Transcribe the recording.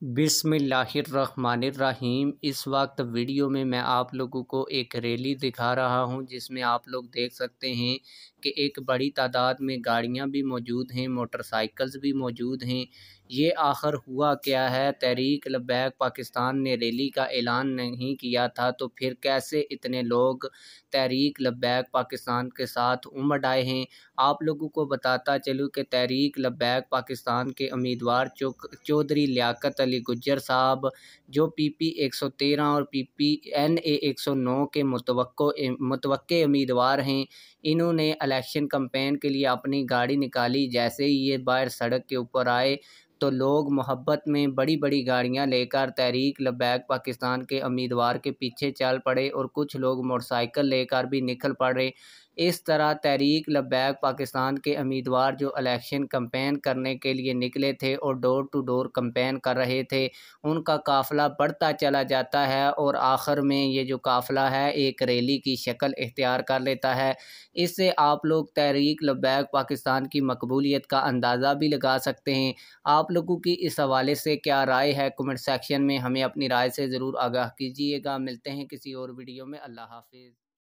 बिस्मिल्लाहिर्रहमानिर्रहीम। इस वक्त वीडियो में मैं आप लोगों को एक रैली दिखा रहा हूं जिसमें आप लोग देख सकते हैं कि एक बड़ी तादाद में गाड़ियां भी मौजूद हैं, मोटरसाइकिल्स भी मौजूद हैं। ये आखिर हुआ क्या है? तहरीक लब्बैक पाकिस्तान ने रैली का ऐलान नहीं किया था, तो फिर कैसे इतने लोग तहरीक लब्बैक पाकिस्तान के साथ उमड़ आए हैं? आप लोगों को बताता चलूँ कि तहरीक लब्बैक पाकिस्तान के उम्मीदवार चौधरी लियाकत अली गुज्जर साहब, जो PP 113 और PPNA 109 के मुतवक्के उम्मीदवार हैं, इन्होंने इलेक्शन कैंपेन के लिए अपनी गाड़ी निकाली। जैसे ही ये बाहर सड़क के ऊपर आए तो लोग मोहब्बत में बड़ी बड़ी गाड़ियां लेकर तहरीक लब्बैक पाकिस्तान के उम्मीदवार के पीछे चल पड़े और कुछ लोग मोटरसाइकिल लेकर भी निकल पड़े। इस तरह तहरीक लब्बैक पाकिस्तान के उम्मीदवार जो इलेक्शन कैंपेन करने के लिए निकले थे और डोर टू डोर कैंपेन कर रहे थे, उनका काफ़िला बढ़ता चला जाता है और आखिर में ये जो काफ़िला है एक रैली की शक्ल इख्तियार कर लेता है। इससे आप लोग तहरीक लब्बैक पाकिस्तान की मकबूलियत का अंदाज़ा भी लगा सकते हैं। आप लोगों की इस हवाले से क्या राय है? कमेंट सेक्शन में हमें अपनी राय से ज़रूर आगाह कीजिएगा। मिलते हैं किसी और वीडियो में। अल्लाह हाफिज़।